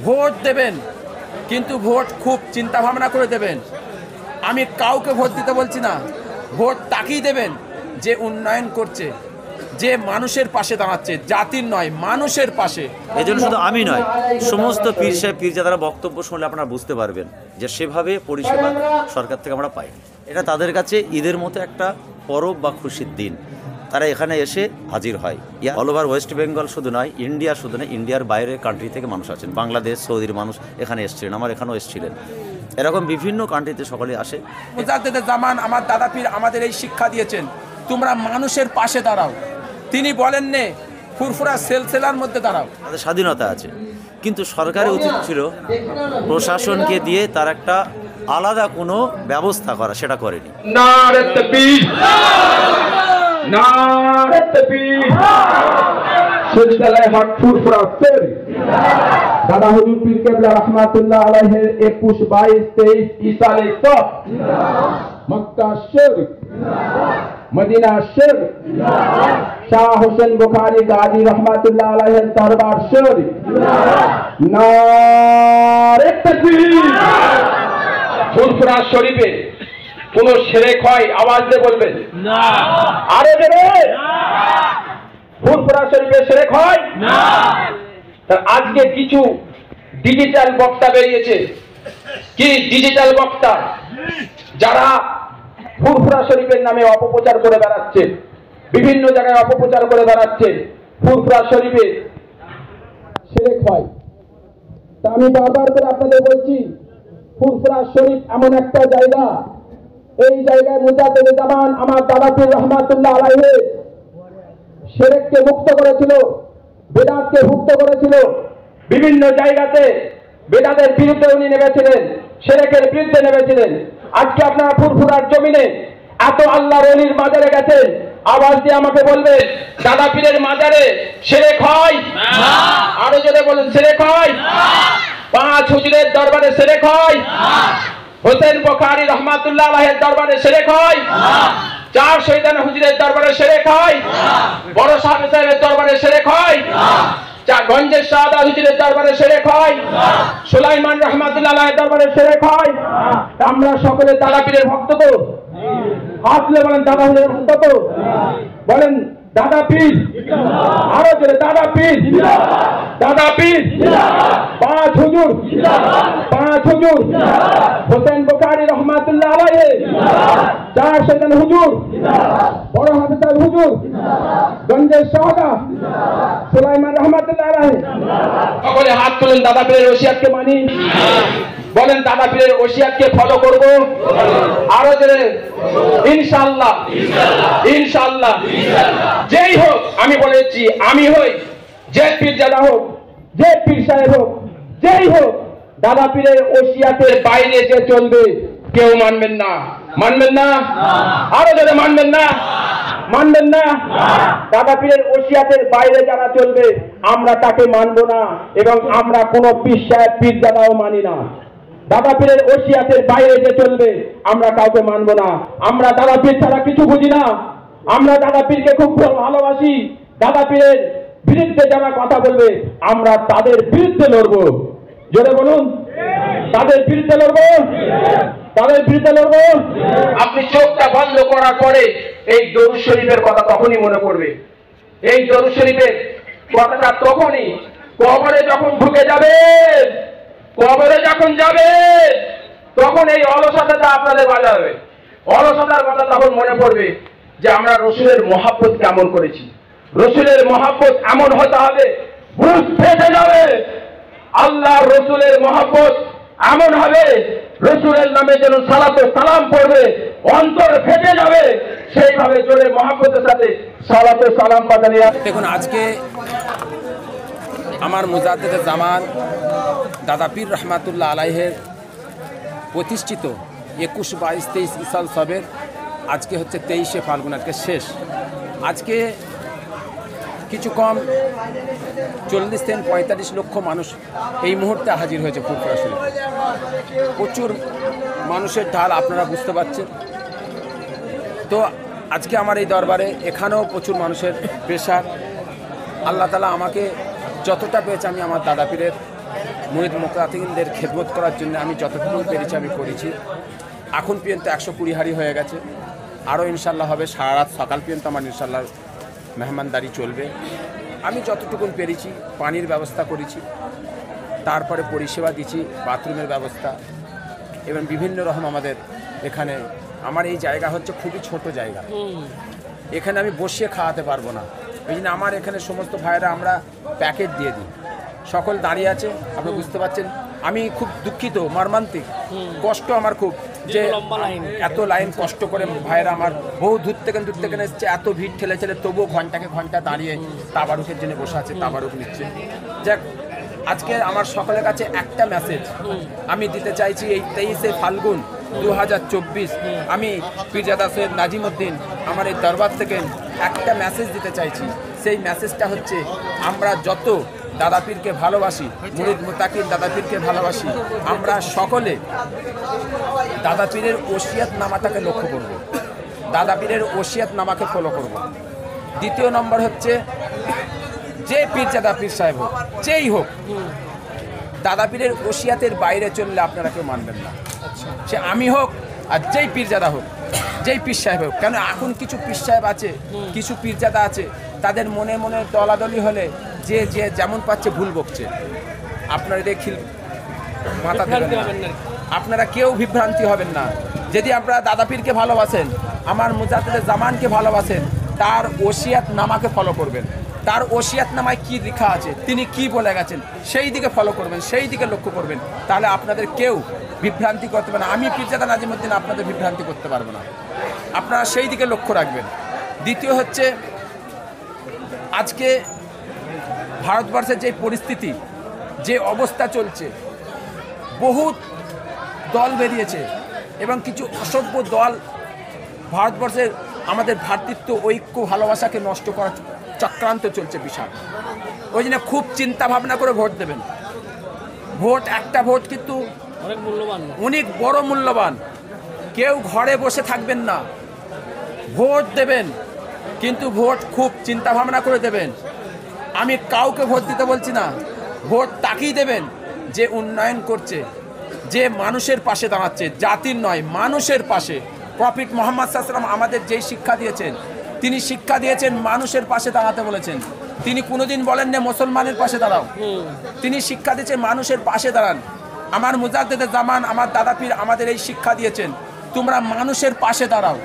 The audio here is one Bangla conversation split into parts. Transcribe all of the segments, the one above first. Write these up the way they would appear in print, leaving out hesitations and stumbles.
ভোট দেবেন, কিন্তু ভোট খুব চিন্তা ভাবনা করে দেবেন। আমি কাউকে ভোট দিতে বলছি না, ভোট তাকেই দেবেন যে উন্নয়ন করছে, যে মানুষের পাশে দাঁড়াচ্ছে, জাতির নয় মানুষের পাশে। এই জন্য শুধু আমি নয়, সমস্ত পীর সাহেব পীরজাদারা বক্তব্য শুনলে আপনারা বুঝতে পারবেন যে সেভাবে পরিষেবা সরকার থেকে আমরা পাই। এটা তাদের কাছে ঈদের মতো একটা পরব বা খুশির দিন। তারা এখানে এসে হাজির হয়। অল ওভার ওয়েস্ট বেঙ্গল শুধু নয়, ইন্ডিয়া শুধু নয়, ইন্ডিয়ার বাইরের কান্ট্রি থেকে মানুষ আছেন, বাংলাদেশ, সৌদির মানুষ এখানে এসেছিলেন, আমার এখানেও এসেছিলেন। এরকম বিভিন্ন কান্ট্রিতে সকলে আসে। মুজাদ্দেদে জামান আমার দাদা পীর আমাদের এই শিক্ষা দিয়েছেন, তোমরা মানুষের পাশে দাঁড়াও। তিনি বলেন নে ফুরফুরা সেলসেলার মধ্যে দাঁড়াও। তাদের স্বাধীনতা আছে, কিন্তু সরকারের উচিত ছিল প্রশাসনকে দিয়ে তার একটা আলাদা কোনো ব্যবস্থা করা, সেটা করেনি। নারে তাকবীর, নারে তাকবীর। সিলসিলায়ে হক ফুরফুরা সের দাদা হুজুর পীর কেবলা রহমাতুল্লাহ আলাইহি 21, 22, 23 ইসালে সব মক্কা শরীফ, মদিনা শরীফ, শাহ হোসেন বুখারী গাজী রহমাতুল্লাহ আলাইহি দরবার শরীফ। নারে তাকবীর। ফুরফুরা শরীফে কোন শিরক হয় আওয়াজ দিয়ে বলবেন না। আরে জোরে ফুরফুরা শরীফে শিরক হয় না। আজকে কিছু ডিজিটাল বক্তা বেরিয়েছে, কি ডিজিটাল বক্তা, যারা ফুরফুরা শরীফের নামে অপপ্রচার করে বেড়াচ্ছে, বিভিন্ন জায়গায় অপপ্রচার করে বেড়াচ্ছে ফুরফুরা শরীফে শিরক হয়। তা আমি বারবার করে আপনাদের বলছি, ফুরফুরা শরীফ এমন একটা জায়গা, এই জায়গায় মুজাদ্দেদে জামান আমার দাদা পীর রহমাতুল্লাহ আলাইহি শিরককে মুক্ত করেছিল, বেদাতকে মুক্ত করেছিল। বিভিন্ন জায়গাতে বেদাতের বিরুদ্ধে উনি নেমেছিলেন, শিরকের বিরুদ্ধে নেমেছিলেন। আজকে আপনারা ফুরফুরার জমিনে এত আল্লাহর ওলির মাজারে গেছেন, আওয়াজ দিয়ে আমাকে বলবেন দাদা পীরের মাজারে শিরক হয় না? আরো জোরে বলেন শিরক হয় না? 5 হুজুরের দরবারে শিরক হয় না? হোসেন বুখারী রহমাতুল্লাহ আলাইহির দরবারে শিরক হয় না? 4 শহীদান হুজুরের দরবারে শিরক হয় না? বড় সাহেবের দরবারে শিরক হয় না? গঞ্জের শাহাদা হুজুরের দরবারে শিরক হয় না? সুলাইমান রহমাতুল্লাহ আলাইহির দরবারে শিরক হয় না? আমরা সকলে দাদা পীরের ভক্ত তো? হাত তুলে বলেন দাদা হুজুরের ভক্ত তো? বলেন দাদা পীর, আরো জোরে দাদা পীর, দাদা পীর। 5 হুজুর, 5 হুজুর, হোসেন বুখারী রহমাতুল্লাহ আলাইহি, 4 শহীদান হুজুর, বড় হাফেজ হুজুর, গঞ্জের শাহাদা সুলাইমান রহমাতুল্লাহ আলাইহি। সকলে হাত তুলেন, দাদা পীরের ওসিয়াতকে মানি। বলেন দাদা পীরের ওসিয়াতকে ফলো করব। আরো জোরে ইনশাআল্লাহ, ইনশাআল্লাহ। যেই হোক, আমি বলেছি আমি হই, যে পীরজাদা হোক, যে পীর সাহেব হোক, যেই হোক, দাদা পীরের ওসিয়াতের বাইরে যে চলবে কেউ মানবেন না। মানবেন না? আরো জোরে মানবেন না? মানবেন না? দাদা পীরের ওসিয়াতের বাইরে যারা চলবে আমরা তাকে মানবো না, এবং আমরা কোনো পীর সাহেব পীরজাদাও মানি না। দাদা পীরের ওসিয়াতের বাইরে যে চলবে আমরা কাউকে মানবো না। আমরা দাদা পীর ছাড়া কিছু বুঝি না। আমরা দাদা পীরকে খুব ভালোবাসি। দাদা পীরের বিরুদ্ধে যারা কথা বলবে আমরা তাদের বিরুদ্ধে লড়বো। জোরে বলুন, তাদের বিরুদ্ধে লড়বো, তাদের বিরুদ্ধে লড়বো। আপনি চোখটা বন্ধ করার পরে এই দরুদ শরীফের কথা তখনই মনে পড়বে। এই দরুদ শরীফের কথাটা তখনই, কবরে যখন ঢুকে যাবে, কবরে যখন যাবে তখন এই অলসতাটা আপনাদের বাজাবে। অলসতার কথা তখন মনে পড়বে যে আমরা রসুলের মহাব্বত কেমন করেছি। রসুলের মহাব্বত এমন হতে হবে বুক ফেটে যাবে। আল্লাহ রসুলের মহাব্বত এমন হবে, রসুলের নামে যেন সালাত ও সালাম পড়বে, অন্তর ফেটে যাবে। সেইভাবে জোরে মহাব্বতের সাথে সালাত ও সালাম পাঠানি। দেখুন, আজকে আমার মুজাদ্দেদে জামান দাদা পীর রহমাতুল্লাহ আলাইহির প্রতিষ্ঠিত 21, 22, 23 ইসাল সবের আজকে হচ্ছে 23শে ফাল্গুন, আজকে শেষ। আজকে কিছু কম 40 থেকে 45 লক্ষ মানুষ এই মুহূর্তে হাজির হয়েছে ফুরফুরা শরীফ। প্রচুর মানুষের ঢাল, আপনারা বুঝতে পারছেন। তো আজকে আমার এই দরবারে এখানেও প্রচুর মানুষের প্রেশার। আল্লাহ তাআলা আমাকে যতটা পেয়েছে আমি আমার দাদা পীরের মুরিদ মুকাতিনদের খেদমত করার জন্য আমি যতটুকু পেরেছি আমি করেছি। এখন পর্যন্ত 120 হাড়ি হয়ে গেছে, আরও ইনশাল্লাহ হবে। সারা রাত সকাল পর্যন্ত আমার ইনশাল্লাহ মেহমানদারি চলবে। আমি যতটুকু পেরেছি পানির ব্যবস্থা করেছি, তারপরে পরিষেবা দিচ্ছি, বাথরুমের ব্যবস্থা এবং বিভিন্ন রকম আমাদের এখানে। আমার এই জায়গা হচ্ছে খুবই ছোট জায়গা, এখানে আমি বসিয়ে খাওয়াতে পারবো না। ওই জন্য আমার এখানে সমস্ত ভাইয়েরা আমরা প্যাকেট দিয়ে দিই, সকল দাঁড়িয়ে আছে। আপনি বুঝতে পারছেন, আমি খুব দুঃখিত, মর্মান্তিক কষ্ট আমার খুব, যে এত লাইন কষ্ট করে ভাইয়েরা আমার বহু দূর থেকে এসছে, এত ভিড় ঠেলে তবুও ঘন্টাকে ঘন্টা দাঁড়িয়ে তাবারুকের জন্য বসে আছে, তাবারুক নিচ্ছে। যাক, আজকে আমার সকলের কাছে একটা মেসেজ আমি দিতে চাইছি। এই 23শে ফাল্গুন 2024 আমি পীরজাদা সৈয়দ নাজিমউদ্দিন আমার এই দরবার থেকে একটা মেসেজ দিতে চাইছি। সেই মেসেজটা হচ্ছে, আমরা যত দাদা পীরকে ভালোবাসি, মুরিদ মুতাকিন দাদা পীরকে ভালোবাসি, আমরা সকলে দাদা পীরের ওসিয়াত নামাটাকে লক্ষ্য করব, দাদা পীরের ওসিয়াত নামাকে ফলো করব। দ্বিতীয় নম্বর হচ্ছে, যে পীরজাদা পীর সাহেব হোক, যেই হোক, দাদা পীরের ওসিয়াতের বাইরে চললে আপনারা কেউ মানবেন না। সে আমি হোক আর যেই পীরজাদা হোক, যেই পীর সাহেব হোক। কেন এখন কিছু পীর সাহেব আছে, কিছু পীরজাদা আছে, তাদের মনে মনে দলাদলি হলে যে যে যেমন পাচ্ছে ভুল বকছে। আপনারা দেখি মাথা দেবেন না, আপনারা কেউ বিভ্রান্তি হবেন না। যদি আপনারা দাদা পীরকে ভালোবাসেন, আমার মুজাদ্দেদে জামানকে ভালোবাসেন, তার ওসিয়াত নামাকে ফলো করবেন। তার ওসিয়াত নামায় কী লেখা আছে, তিনি কি বলে গেছেন, সেই দিকে ফলো করবেন, সেই দিকে লক্ষ্য করবেন। তাহলে আপনাদের কেউ বিভ্রান্তি করতে পারবে না। আমি পীরজাদা নাজিমউদ্দিন আপনাদের বিভ্রান্তি করতে পারবো না, আপনারা সেই দিকে লক্ষ্য রাখবেন। দ্বিতীয় হচ্ছে, আজকে ভারতবর্ষের যে পরিস্থিতি, যে অবস্থা চলছে, বহুত দল বেরিয়েছে এবং কিছু অসভ্য দল ভারতবর্ষের আমাদের ভ্রাতৃত্ব, ঐক্য, ভালোবাসাকে নষ্ট করার চক্রান্ত চলছে বিশাল। ওই জন্য খুব চিন্তা ভাবনা করে ভোট দেবেন। ভোট, একটা ভোট কিন্তু অনেক মূল্যবান, অনেক বড় মূল্যবান। কেউ ঘরে বসে থাকবেন না, ভোট দেবেন, কিন্তু ভোট খুব চিন্তা ভাবনা করে দেবেন। আমি কাউকে ভোট দিতে বলছি না, ভোট তাকেই দেবেন যে উন্নয়ন করছে, যে মানুষের পাশে দাঁড়াচ্ছে, জাতির নয়, মানুষের পাশে। প্রফেট মুহাম্মদ সাল্লাল্লাহু আলাইহি ওয়াসাল্লাম আমাদের যেই শিক্ষা দিয়েছেন, তিনি শিক্ষা দিয়েছেন মানুষের পাশে দাঁড়াতে বলেছেন। তিনি কোনোদিন বলেন না মুসলমানের পাশে দাঁড়াও, তিনি শিক্ষা দিয়েছেন মানুষের পাশে দাঁড়ান। আমার মুজাদ্দেদে জামান, আমার দাদা পীর আমাদের এই শিক্ষা দিয়েছেন, তোমরা মানুষের পাশে দাঁড়াও।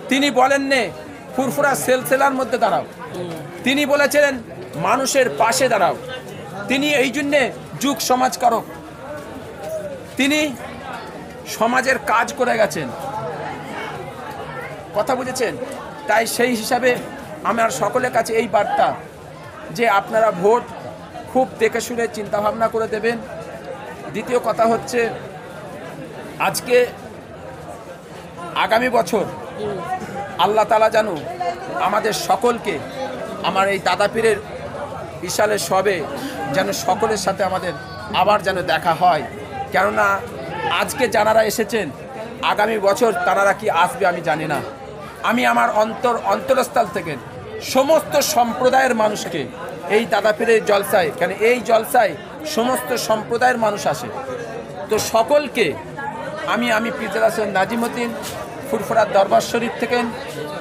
তিনি বলেন নে ফুরফুরা সেলসেলার মধ্যে দাঁড়াও, তিনি বলেছিলেন মানুষের পাশে দাঁড়াও। তিনি এই জন্যে যুগ সমাজকারক, তিনি সমাজের কাজ করে গেছেন, কথা বুঝেছেন। তাই সেই হিসাবে আমার সকলের কাছে এই বার্তা যে আপনারা ভোট খুব দেখে শুনে চিন্তাভাবনা করে দেবেন। দ্বিতীয় কথা হচ্ছে, আজকে আগামী বছর আল্লাহ তাআলা জানো আমাদের সকলকে, আমার এই দাদা পীরের বিশালের সবে যেন সকলের সাথে আমাদের আবার যেন দেখা হয়। কেননা আজকে যারা এসেছেন, আগামী বছর তারা কি আসবে আমি জানি না। আমি আমার অন্তরস্থল থেকে সমস্ত সম্প্রদায়ের মানুষকে এই দাদা পীরের জলসায়, কেন এই জলসায় সমস্ত সম্প্রদায়ের মানুষ আসে, তো সকলকে আমি পীরজাদা সৈয়দ নাজিমউদ্দিন ফুরফুরা দরবার শরীফ থেকে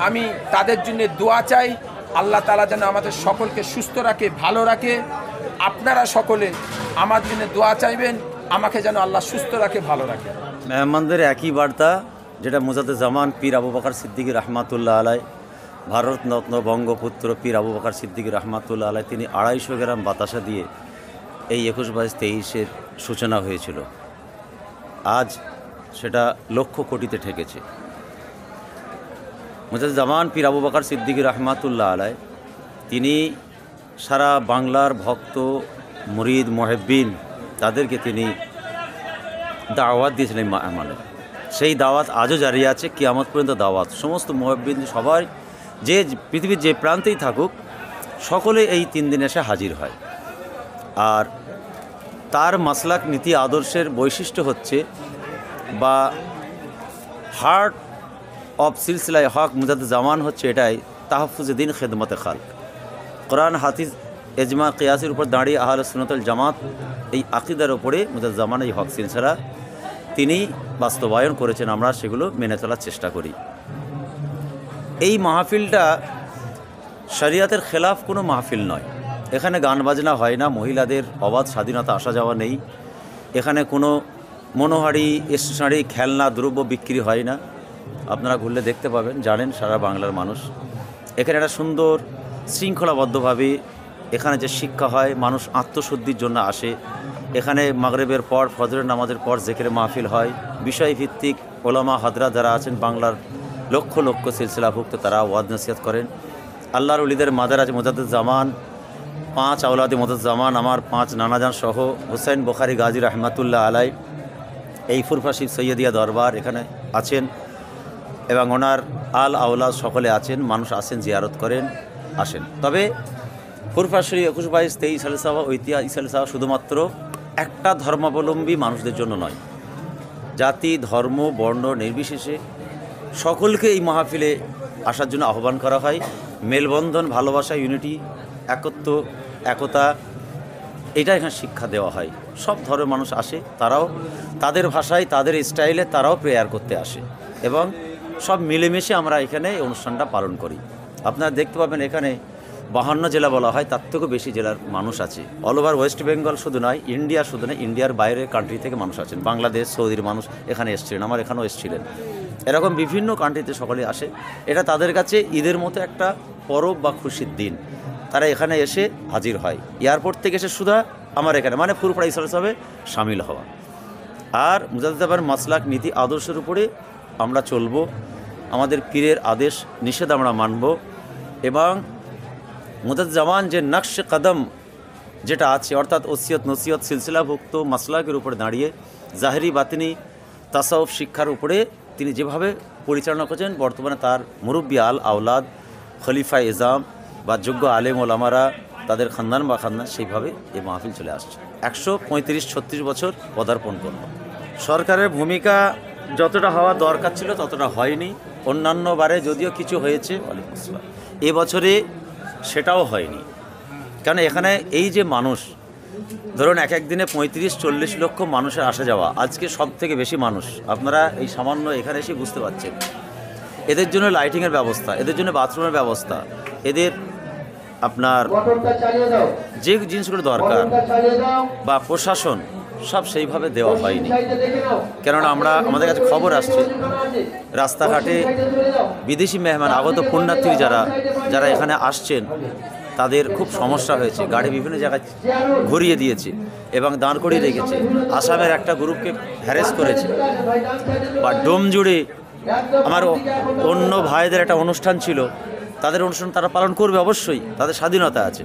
আমি তাদের জন্য দোয়া চাই। আল্লাহ তাআলা যেন আমাদের সকলকে সুস্থ রাখে, ভালো রাখে। আপনারা সকলে আমার জন্য দোয়া চাইবেন, আমাকে যেন আল্লাহ সুস্থ রাখে, ভালো রাখে। মেহমানদের একই বার্তা, যেটা মুজাদ্দেদ জামান পীর আবু বকর সিদ্দিকী রহমাতুল্লাহ আলাই, ভারতরত্ন বঙ্গপুত্র পীর আবু বকর সিদ্দিকী রহমাতুল্লাহ আলাই, তিনি 250 গ্রাম বাতাসা দিয়ে এই 21-22-23-এর সূচনা হয়েছিল। আজ সেটা লক্ষ কোটিতে ঠেকেছে। মুজাদ্দেদ জামান পীর আবু বকর সিদ্দিকী রহমাতুল্লাহ আলাই, তিনি সারা বাংলার ভক্ত, মুরিদ, মুহিব্বিন, তাদেরকে তিনি দাওয়াত দিয়েছিলেন। মানে সেই দাওয়াত আজও জারি আছে, কিয়ামত পর্যন্ত দাওয়াত। সমস্ত মুহিব্বিন সবাই যে পৃথিবীর যে প্রান্তেই থাকুক, সকলে এই 3 দিন এসে হাজির হয়। আর তার মাসলাক, নীতি, আদর্শের বৈশিষ্ট্য হচ্ছে, বা হার্ট অফ সিলসিলায় হক মুজাদ্দেদ জামান হচ্ছে এটাই, তাহফুজে দিন, খেদমতে খালক। কোরআন হাদিস এজমা কিয়াসের উপর দাঁড়িয়ে আহলে সুন্নাত ওয়াল জামাত এই আকীদার উপরে মুজাজ্জামান এই হক সিলসিলা তিনি বাস্তবায়ন করেছেন, আমরা সেগুলো মেনে চলার চেষ্টা করি। এই মাহফিলটা শরিয়াতের খেলাফ কোনো মাহফিল নয়। এখানে গান বাজনা হয় না, মহিলাদের অবাধ স্বাধীনতা আসা যাওয়া নেই, এখানে কোনো মনোহারি স্টেশনারি খেলনা দ্রব্য বিক্রি হয় না। আপনারা ঘুরলে দেখতে পাবেন, জানেন সারা বাংলার মানুষ। এখানে একটা সুন্দর শৃঙ্খলাবদ্ধভাবে এখানে যে শিক্ষা হয়, মানুষ আত্মশুদ্ধির জন্য আসে। এখানে মাগরিবের পর ফজরের নামাজের পর জিকির মাহফিল হয়। বিষয়ভিত্তিক ওলামা হাদরা যারা আছেন বাংলার লক্ষ লক্ষ সিলসিলাভুক্ত, তারা ওয়াজ নসিহত করেন। আল্লাহর ওলিদের মাদার আছে মুজাদ্দিদ-উজ-জামান, 5 আওলাদে মুজাদ্দিদ-উজ-জামান, আমার 5 নানাজান সহ হুসাইন বুখারী গাজী রহমাতুল্লাহ আলাই এই ফুরফা শরীফ সৈয়দিয়া দরবার এখানে আছেন এবং ওনার আল আওলাদ সকলে আছেন। মানুষ আসেন, জিয়ারত করেন, আসেন। তবে ফুরফা শরীফ 21-22-23 সালসাওয়া ঐতিহাসিক সালসাওয়া শুধুমাত্র একটা ধর্মাবলম্বী মানুষদের জন্য নয়, জাতি ধর্ম বর্ণ নির্বিশেষে সকলকে এই মাহফিলে আসার জন্য আহ্বান করা হয়। মেলবন্ধন, ভালোবাসা, ইউনিটি, একত্ব, একতা, এটা এখানে শিক্ষা দেওয়া হয়। সব ধর্মের মানুষ আসে, তারাও তাদের ভাষায় তাদের স্টাইলে তারাও প্রেয়ার করতে আসে এবং সব মিলেমিশে আমরা এখানে এই অনুষ্ঠানটা পালন করি। আপনারা দেখতে পাবেন এখানে 52 জেলা বলা হয়, তার থেকেও বেশি জেলার মানুষ আছে। অল ওভার ওয়েস্ট বেঙ্গল শুধু নয়, ইন্ডিয়া শুধু নয়, ইন্ডিয়ার বাইরের কান্ট্রি থেকে মানুষ আছেন। বাংলাদেশ, সৌদির মানুষ এখানে এসেছিলেন, আমার এখানেও এসেছিলেন। এরকম বিভিন্ন কান্ট্রিতে সকলে আসে। এটা তাদের কাছে ঈদের মতো একটা পরব বা খুশির দিন। তারা এখানে এসে হাজির হয়। এয়ারপোর্ট থেকে এসে সুধা আমার এখানে, মানে ফুরফুরা ইসলাম সাহেবে সামিল হওয়া। আর মুজাদ্দিদের মাসলাক নীতি আদর্শের উপরে আমরা চলব, আমাদের পীরের আদেশ নিষেধ আমরা মানব এবং মুজাদ্দিদ-জামান যে নকশ কদম যেটা আছে, অর্থাৎ ওসিয়ত নসিহত সিলসিলাভুক্ত মাসলাকের উপরে দাঁড়িয়ে জাহেরি বাতিনি তাসাউফ শিক্ষার উপরে তিনি যেভাবে পরিচালনা করছেন, বর্তমানে তার মুরব্বী আল আওলাদ, খলিফা এজাম বা যোগ্য আলেম ওলামারা, তাদের খানদান বা খানদান সেইভাবে এই মাহফিল চলে আসছে। 135-36 বছর পদার্পণ করল। সরকারের ভূমিকা যতটা হওয়া দরকার ছিল ততটা হয়নি। অন্যান্য বারে যদিও কিছু হয়েছে, ওয়ালাইকুম আসসালাম, এবছরে সেটাও হয়নি। কারণ এখানে এই যে মানুষ, ধরুন এক একদিনে 35-40 লক্ষ মানুষের আসা যাওয়া, আজকে সব থেকে বেশি মানুষ আপনারা এই সামান্য এখানে এসে বুঝতে পারছেন। এদের জন্য লাইটিংয়ের ব্যবস্থা, এদের জন্য বাথরুমের ব্যবস্থা, এদের আপনার যে জিনিসগুলো দরকার বা প্রশাসন সব সেইভাবে দেওয়া হয়নি। কেননা আমাদের কাছে খবর আসছে রাস্তাঘাটে বিদেশি মেহমান আগত পুণ্যার্থী যারা এখানে আসছেন তাদের খুব সমস্যা হয়েছে। গাড়ি বিভিন্ন জায়গায় ঘুরিয়ে দিয়েছে এবং দাঁড় করিয়ে রেখেছে। আসামের একটা গ্রুপকে হ্যারেস করেছে। বা ডোম জুড়ে আমার অন্য ভাইদের একটা অনুষ্ঠান ছিল, তাদের অনুষ্ঠান তারা পালন করবে, অবশ্যই তাদের স্বাধীনতা আছে,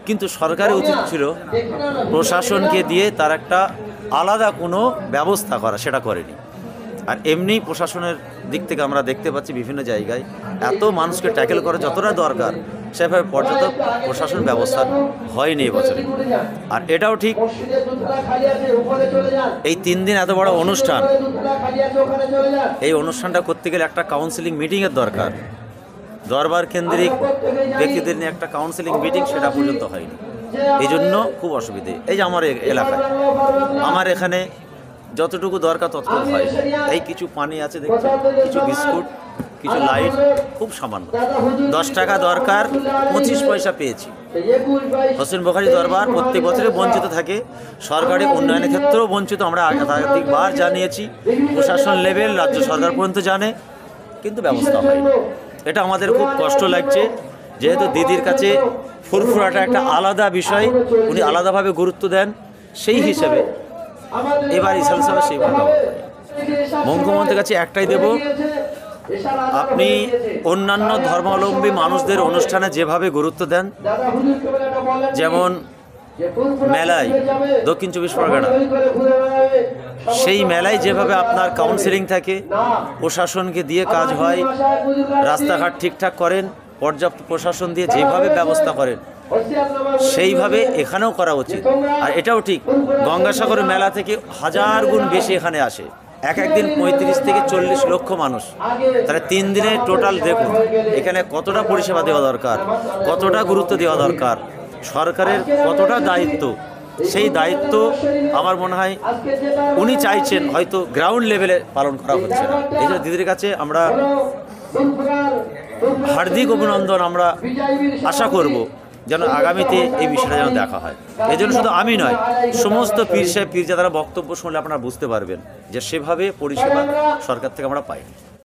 কিন্তু সরকারের উচিত ছিল প্রশাসনকে দিয়ে তার একটা আলাদা কোনো ব্যবস্থা করা, সেটা করেনি। আর এমনি প্রশাসনের দিক থেকে আমরা দেখতে পাচ্ছি বিভিন্ন জায়গায় এত মানুষকে ট্যাকেল করা যতটা দরকার সেভাবে পর্যাপ্ত প্রশাসন ব্যবস্থা হয়নি এবছরে। আর এটাও ঠিক, এই 3 দিন এত বড় অনুষ্ঠান, এই অনুষ্ঠানটা করতে গেলে একটা কাউন্সিলিং মিটিংয়ের দরকার। দরবার কেন্দ্রিক ব্যক্তিদের নিয়ে একটা কাউন্সিলিং মিটিং সেটা পর্যন্ত হয়নি। এই জন্য খুব অসুবিধে। এই যে আমার এলাকায়, আমার এখানে যতটুকু দরকার ততটুকু হয়। এই কিছু পানি আছে দেখছি, কিছু বিস্কুট, কিছু লাইট, খুব সামান্য। 10 টাকা দরকার, 25 পয়সা পেয়েছি। হোসেন বুখারী দরবার প্রত্যেক বছরে বঞ্চিত থাকে, সরকারি উন্নয়নের ক্ষেত্রেও বঞ্চিত। আমরা একাধিকবার জানিয়েছি, প্রশাসন লেভেল রাজ্য সরকার পর্যন্ত জানে, কিন্তু ব্যবস্থা হয়নি। এটা আমাদের খুব কষ্ট লাগছে, যেহেতু দিদির কাছে ফুরফুরাটা একটা আলাদা বিষয়, উনি আলাদাভাবে গুরুত্ব দেন। সেই হিসেবে এবার ইসলাম সাহেব সেইভাবে মুখ্যমন্ত্রীর কাছে একটাই দেব, আপনি অন্যান্য ধর্মাবলম্বী মানুষদের অনুষ্ঠানে যেভাবে গুরুত্ব দেন, যেমন মেলায় দক্ষিণ 24 পরগনা, সেই মেলায় যেভাবে আপনার কাউন্সিলিং থাকে, প্রশাসনকে দিয়ে কাজ হয়, রাস্তাঘাট ঠিকঠাক করেন, পর্যাপ্ত প্রশাসন দিয়ে যেভাবে ব্যবস্থা করেন, সেইভাবে এখানেও করা উচিত। আর এটাও ঠিক, গঙ্গাসাগরের মেলা থেকে 1000 গুণ বেশি এখানে আসে। একদিন 35-40 লক্ষ মানুষ, তাহলে 3 দিনে টোটাল দেখুন এখানে কতটা পরিষেবা দেওয়া দরকার, কতটা গুরুত্ব দেওয়া দরকার। সরকারের কতটা দায়িত্ব, সেই দায়িত্ব আমার মনে হয় উনি চাইছেন হয়তো গ্রাউন্ড লেভেলে পালন করা হচ্ছে না। এই জন্য দিদির কাছে আমরা হার্দিক অভিনন্দন আমরা আশা করব যেন আগামীতে এই বিষয়টা যেন দেখা হয়। এই জন্য শুধু আমি নয়, সমস্ত পীর সাহেব পীরজাদারা বক্তব্য শুনলে আপনারা বুঝতে পারবেন যে সেভাবে পরিষেবা সরকার থেকে আমরা পাই।